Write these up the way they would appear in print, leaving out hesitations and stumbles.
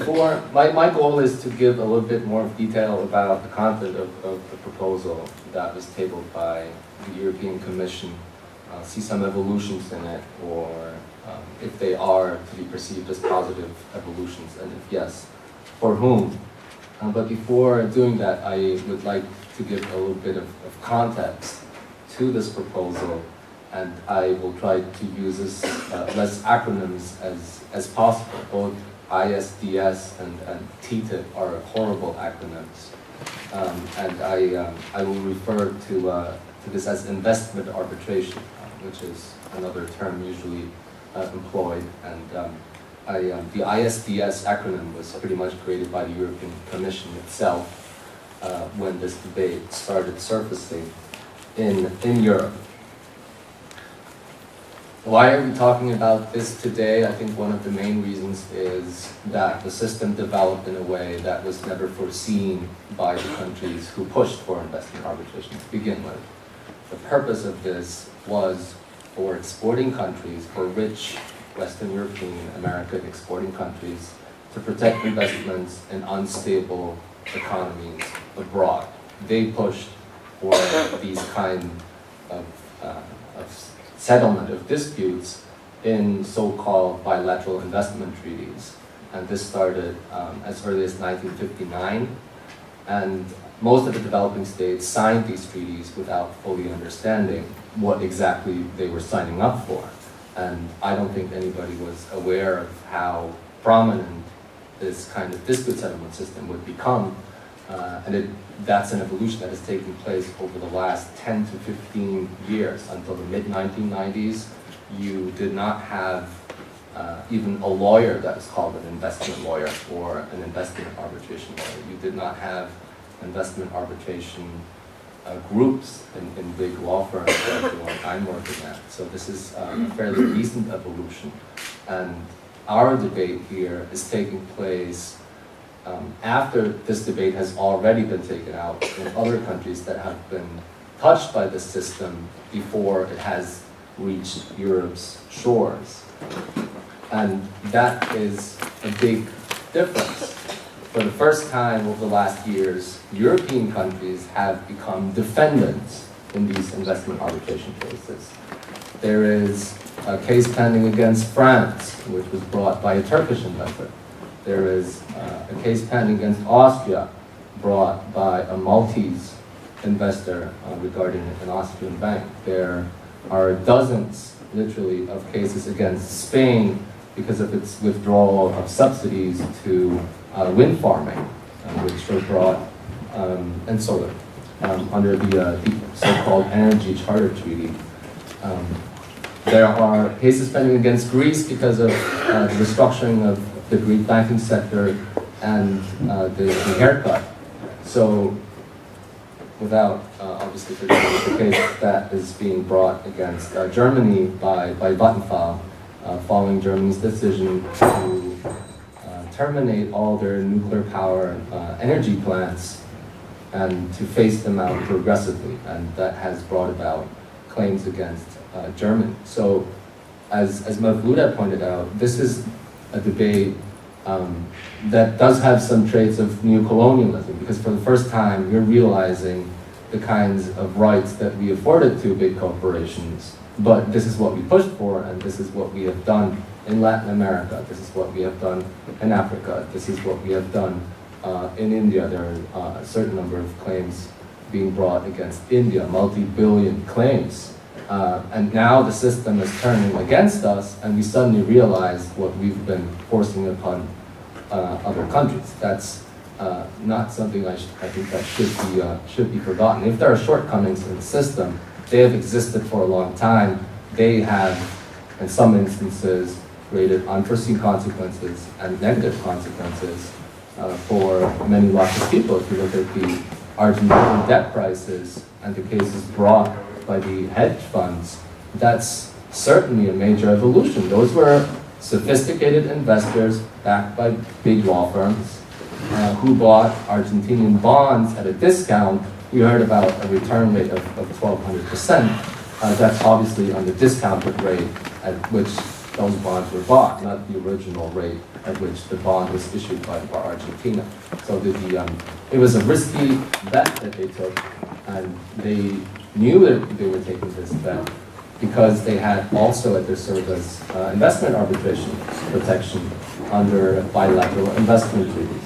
before, my goal is to give a little bit more detail about the content of the proposal that was tabled by the European Commission, see some evolutions in it, or if they are to be perceived as positive evolutions, and if yes, for whom. But before doing that, I would like to give a little bit of context to this proposal, and I will try to use as less acronyms as possible. Both ISDS and TTIP are horrible acronyms, and I will refer to this as investment arbitration, which is another term usually employed. And the ISDS acronym was pretty much created by the European Commission itself when this debate started surfacing in Europe. Why are we talking about this today? I think one of the main reasons is that the system developed in a way that was never foreseen by the countries who pushed for investment arbitration to begin with. The purpose of this was for exporting countries, for rich Western European, American exporting countries, to protect investments in unstable economies abroad. They pushed for these kind of settlement of disputes in so-called bilateral investment treaties. And this started as early as 1959. And most of the developing states signed these treaties without fully understanding what exactly they were signing up for. And I don't think anybody was aware of how prominent this kind of dispute settlement system would become. That's an evolution that has taken place over the last 10 to 15 years. Until the mid-1990s, you did not have even a lawyer that was called an investment lawyer or an investment arbitration lawyer. You did not have investment arbitration groups in big law firms like the one I'm working at. So this is a fairly recent evolution. And our debate here is taking place after this debate has already been taken out in other countries that have been touched by the system before it has reached Europe's shores. And that is a big difference. For the first time over the last years, European countries have become defendants in these investment arbitration cases. There is a case pending against France, which was brought by a Turkish investor. There is a case pending against Austria, brought by a Maltese investor regarding an Austrian bank. There are dozens, literally, of cases against Spain because of its withdrawal of subsidies to wind farming, which were brought, and solar, under the so-called Energy Charter Treaty. There are cases pending against Greece because of the restructuring of the Greek banking sector and the haircut. So, without obviously forgetting the case that is being brought against Germany by Vattenfall, following Germany's decision to terminate all their nuclear power energy plants and to phase them out progressively, and that has brought about claims against Germany. So, as Mavluda pointed out, this is a debate that does have some traits of neocolonialism, because for the first time we're realizing the kinds of rights that we afforded to big corporations, but this is what we pushed for, and this is what we have done in Latin America, this is what we have done in Africa, this is what we have done in India. There are a certain number of claims being brought against India, multi-billion claims. And now the system is turning against us, and we suddenly realize what we've been forcing upon other countries. That's not something I think that should be forgotten. If there are shortcomings in the system, they have existed for a long time. They have, in some instances, created unforeseen consequences and negative consequences for many lots of people. If you look at the Argentine debt crisis and the cases brought by the hedge funds, that's certainly a major evolution. Those were sophisticated investors backed by big law firms who bought Argentinian bonds at a discount. We heard about a return rate of 1,200%. That's obviously on the discounted rate at which those bonds were bought, not the original rate at which the bond was issued by Argentina. So it was a risky bet that they took, and they knew that they were taking this bet because they had also at their service investment arbitration protection under bilateral investment treaties.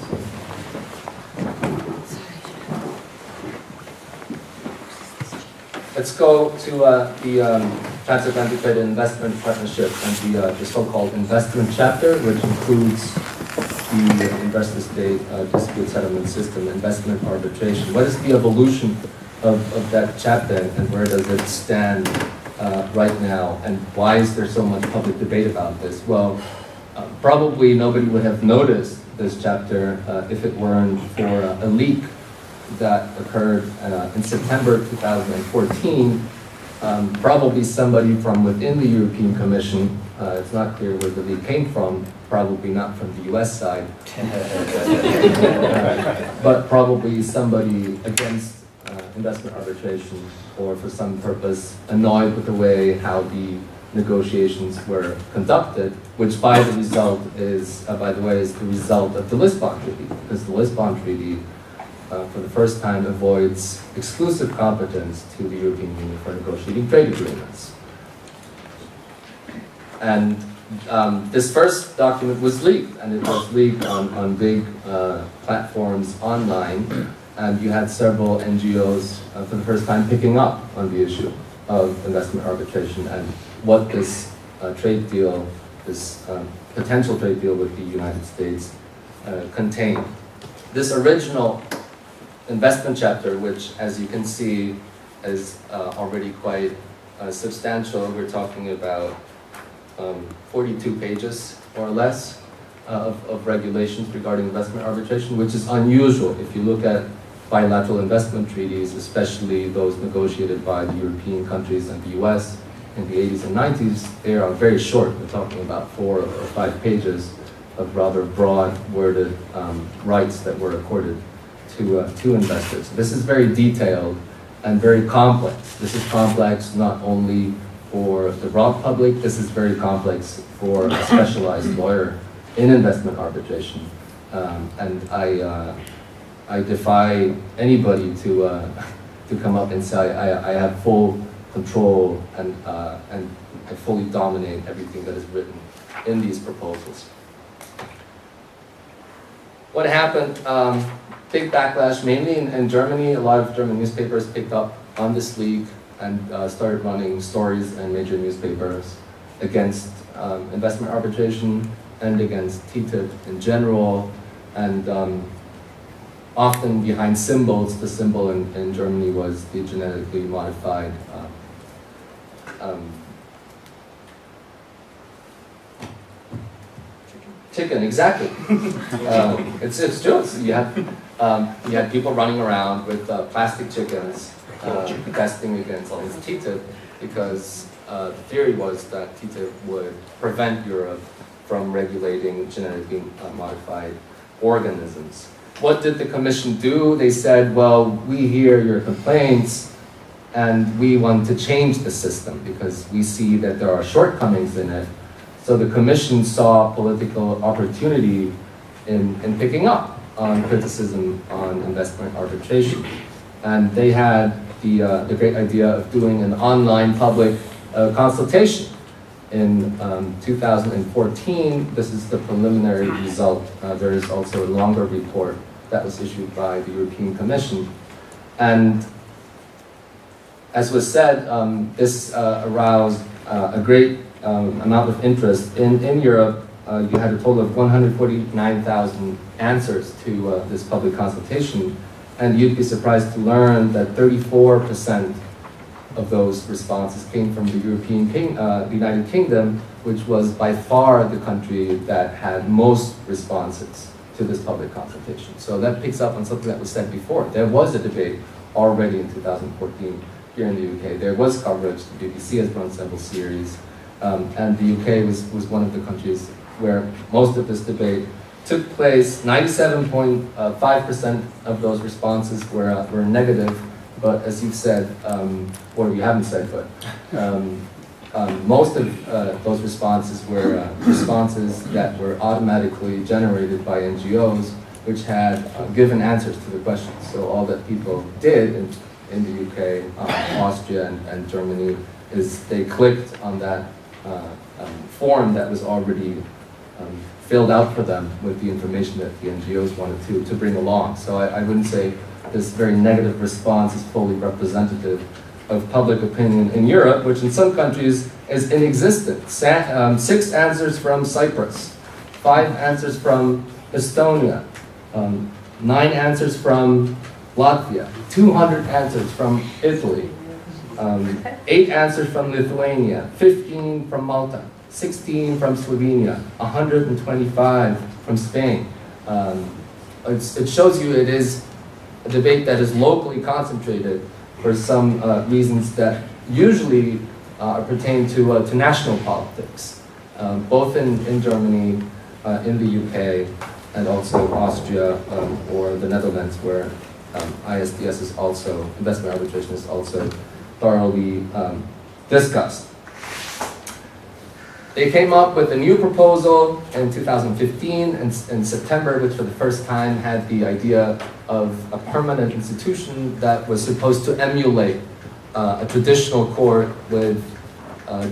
Let's go to the Transatlantic Trade and Investment Partnership and the so-called investment chapter, which includes the investor-state dispute settlement system, investment arbitration. What is the evolution of that chapter, and where does it stand right now, and why is there so much public debate about this? Well, probably nobody would have noticed this chapter if it weren't for a leak that occurred in September 2014. Probably somebody from within the European Commission, it's not clear where the leak came from, probably not from the US side, but probably somebody against investment arbitration, or for some purpose annoyed with the way how the negotiations were conducted, which by the way is the result of the Lisbon Treaty, because the Lisbon Treaty for the first time avoids exclusive competence to the European Union for negotiating trade agreements. And this first document was leaked, and it was leaked on big platforms online, and you had several NGOs for the first time picking up on the issue of investment arbitration and what this trade deal, this potential trade deal with the United States contained. This original investment chapter, which, as you can see, is already quite substantial. We're talking about 42 pages or less of regulations regarding investment arbitration, which is unusual if you look at bilateral investment treaties, especially those negotiated by the European countries and the US in the 80s and 90s. They are very short. We're talking about 4 or 5 pages of rather broad worded rights that were accorded to investors. This is very detailed and very complex. This is complex not only for the broad public, this is very complex for a specialized lawyer in investment arbitration. And I defy anybody to come up and say I have full control and I fully dominate everything that is written in these proposals. What happened? Big backlash, mainly in Germany. A lot of German newspapers picked up on this leak and started running stories in major newspapers against investment arbitration and against TTIP in general. And often behind symbols, the symbol in Germany was the genetically modified chicken, exactly. It's true. You had people running around with plastic chickens protesting against this TTIP because the theory was that TTIP would prevent Europe from regulating genetically modified organisms. What did the Commission do? They said, well, we hear your complaints and we want to change the system because we see that there are shortcomings in it. So the Commission saw political opportunity in picking up on criticism on investment arbitration. And they had the great idea of doing an online public consultation. In 2014, this is the preliminary result. There is also a longer report that was issued by the European Commission. And as was said, this aroused a great amount of interest. In Europe, you had a total of 149,000 answers to this public consultation, and you'd be surprised to learn that 34% of those responses came from the United Kingdom, which was by far the country that had most responses to this public consultation. So that picks up on something that was said before. There was a debate already in 2014 here in the UK. There was coverage. The BBC has run several series. And the UK was one of the countries where most of this debate took place. 97.5% of those responses were negative, but as you've said, or you haven't said, but most of those responses were responses that were automatically generated by NGOs, which had given answers to the questions. So all that people did in the UK, Austria, and Germany is they clicked on that form that was already filled out for them with the information that the NGOs wanted to bring along. So I wouldn't say this very negative response is fully representative of public opinion in Europe, which in some countries is inexistent. 6 answers from Cyprus, 5 answers from Estonia, 9 answers from Latvia, 200 answers from Italy, 8 answers from Lithuania, 15 from Malta, 16 from Slovenia, 125 from Spain. It shows you it is a debate that is locally concentrated for some reasons that usually pertain to national politics, both in Germany, in the UK, and also Austria or the Netherlands, where ISDS is also, investment arbitration is also thoroughly discussed. They came up with a new proposal in 2015 in September, which for the first time had the idea of a permanent institution that was supposed to emulate a traditional court with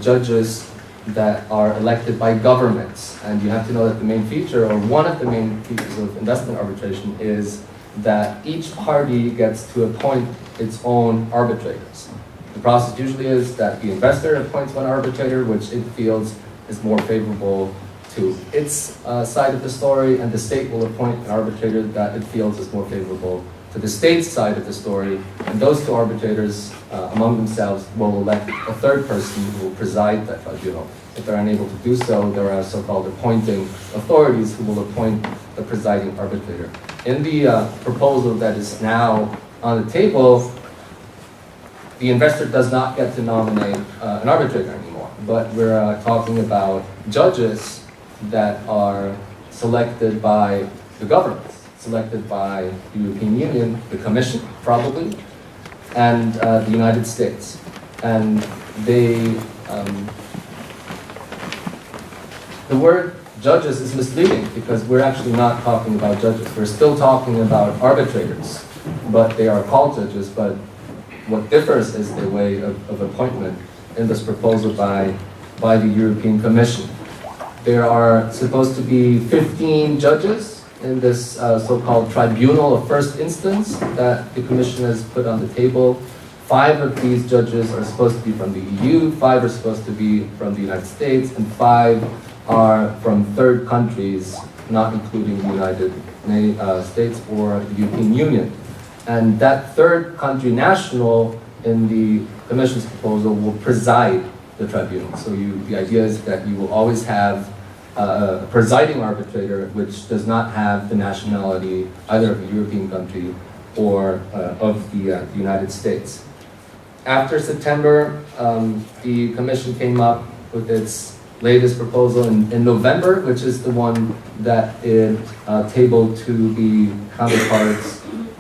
judges that are elected by governments. And you have to know that the main feature, or one of the main features of investment arbitration, is that each party gets to appoint its own arbitrators. The process usually is that the investor appoints one arbitrator, which it feels is more favorable to its side of the story, and the state will appoint an arbitrator that it feels is more favorable to the state's side of the story. And those 2 arbitrators, among themselves, will elect a 3rd person who will preside that tribunal. If they're unable to do so, there are so-called appointing authorities who will appoint the presiding arbitrator. In the proposal that is now on the table, the investor does not get to nominate an arbitrator anymore, but we're talking about judges that are selected by the governments, selected by the European Union, the Commission, probably, and the United States. And they, the word judges is misleading because we're actually not talking about judges. We're still talking about arbitrators, but they are called judges. But what differs is the way of appointment in this proposal by the European Commission. There are supposed to be 15 judges in this so-called tribunal of first instance that the Commission has put on the table. 5 of these judges are supposed to be from the EU, 5 are supposed to be from the United States, and 5 are from 3rd countries, not including the United States or the European Union. And that 3rd country national in the Commission's proposal will preside the tribunal. So the idea is that you will always have a presiding arbitrator which does not have the nationality either of a European country or of the United States. After September, the Commission came up with its latest proposal in November, which is the one that it tabled to the counterparts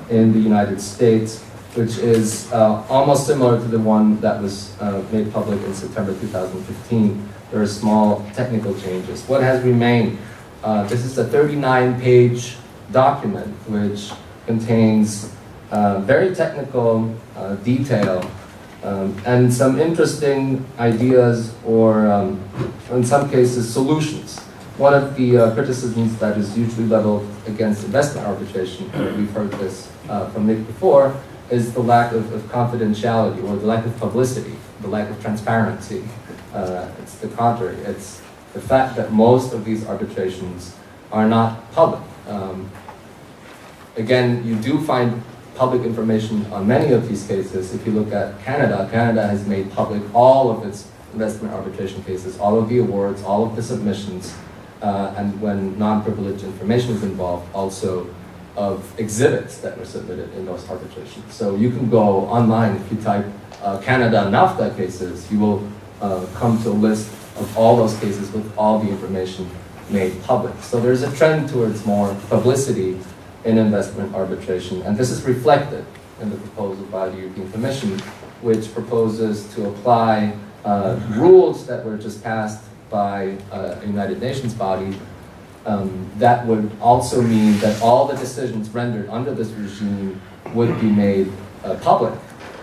in the United States, which is almost similar to the one that was made public in September 2015. There are small technical changes. What has remained? This is a 39-page document which contains very technical detail and some interesting ideas or, in some cases, solutions. One of the criticisms that is usually leveled against investment arbitration, we've heard this from Nick before, is the lack of confidentiality or the lack of publicity, the lack of transparency. It's the contrary. It's the fact that most of these arbitrations are not public. Again, you do find public information on many of these cases. If you look at Canada, Canada has made public all of its investment arbitration cases, all of the awards, all of the submissions, and when non-privileged information is involved, also of exhibits that were submitted in those arbitrations. So you can go online, if you type Canada NAFTA cases, you will come to a list of all those cases with all the information made public. So there's a trend towards more publicity in investment arbitration, and this is reflected in the proposal by the European Commission, which proposes to apply rules that were just passed by a United Nations body, that would also mean that all the decisions rendered under this regime would be made public.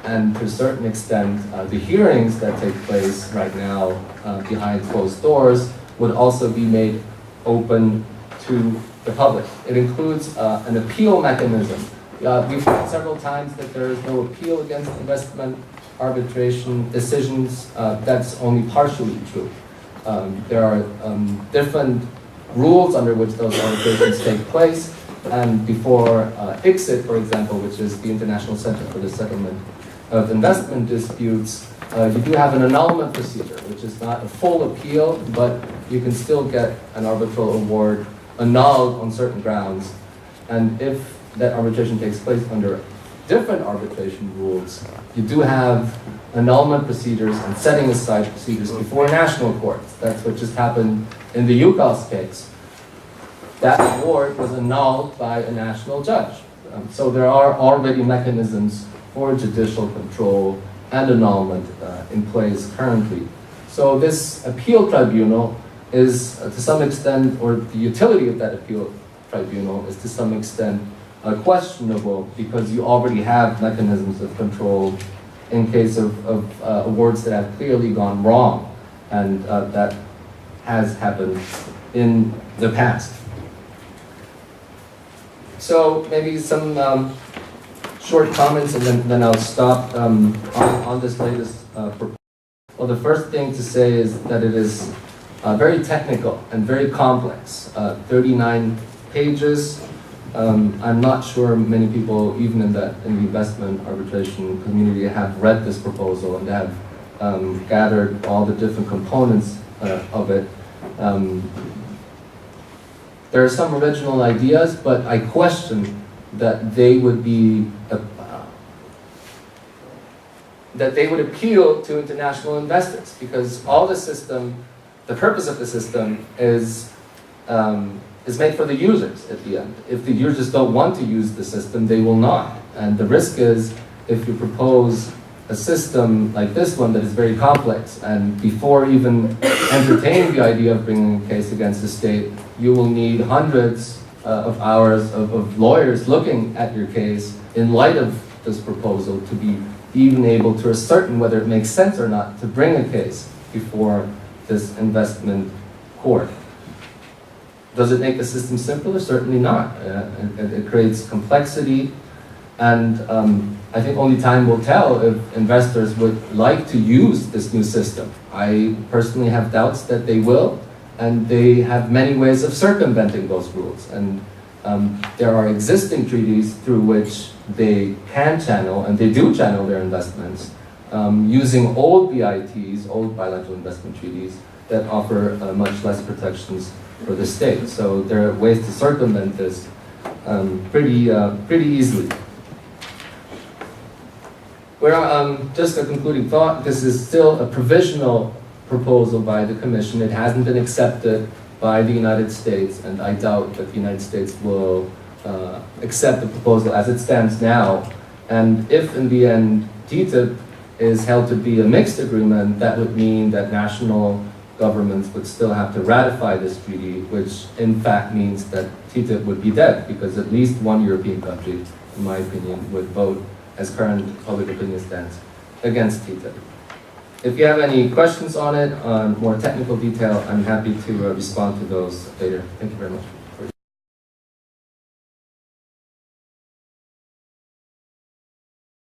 And to a certain extent, the hearings that take place right now behind closed doors would also be made open to the public. It includes an appeal mechanism. We've heard several times that there is no appeal against investment arbitration decisions. That's only partially true. There are different rules under which those arbitrations take place, and before ICSID, for example, which is the International Center for the Settlement of Investment Disputes, you do have an annulment procedure, which is not a full appeal, but you can still get an arbitral award annulled on certain grounds. And if that arbitration takes place under different arbitration rules, you do have annulment procedures and setting aside procedures before national courts. That's what just happened in the UCAS case. That award was annulled by a national judge. So there are already mechanisms for judicial control and annulment in place currently. So this appeal tribunal is to some extent, or the utility of that appeal tribunal is to some extent questionable, because you already have mechanisms of control in case of awards that have clearly gone wrong, and that has happened in the past. So maybe some short comments, and then I'll stop on this latest proposal. Well, the first thing to say is that it is very technical and very complex. 39 pages. I'm not sure many people, even in the investment arbitration community, have read this proposal and have gathered all the different components of it. There are some original ideas, but I question that they would be that they would appeal to international investors, because all the system, the purpose of the system is made for the users at the end. If the users don't want to use the system, they will not. And the risk is, if you propose a system like this one that is very complex, and before even entertaining the idea of bringing a case against the state, you will need hundreds of hours of lawyers looking at your case in light of this proposal to be even able to ascertain whether it makes sense or not to bring a case before this investment court. Does it make the system simpler? Certainly not. It creates complexity, and I think only time will tell if investors would like to use this new system. I personally have doubts that they will, and they have many ways of circumventing those rules. And there are existing treaties through which they can channel, and they do channel their investments, using old BITs, old bilateral investment treaties, that offer much less protections for the state. So there are ways to circumvent this pretty easily. Well, just a concluding thought, this is still a provisional proposal by the Commission. It hasn't been accepted by the United States, and I doubt that the United States will accept the proposal as it stands now. And if in the end TTIP is held to be a mixed agreement, that would mean that national governments would still have to ratify this treaty, which in fact means that TTIP would be dead, because at least one European country, in my opinion, would vote, as current public opinion stands, against TTIP. If you have any questions on it, on more technical detail, I'm happy to respond to those later. Thank you very much.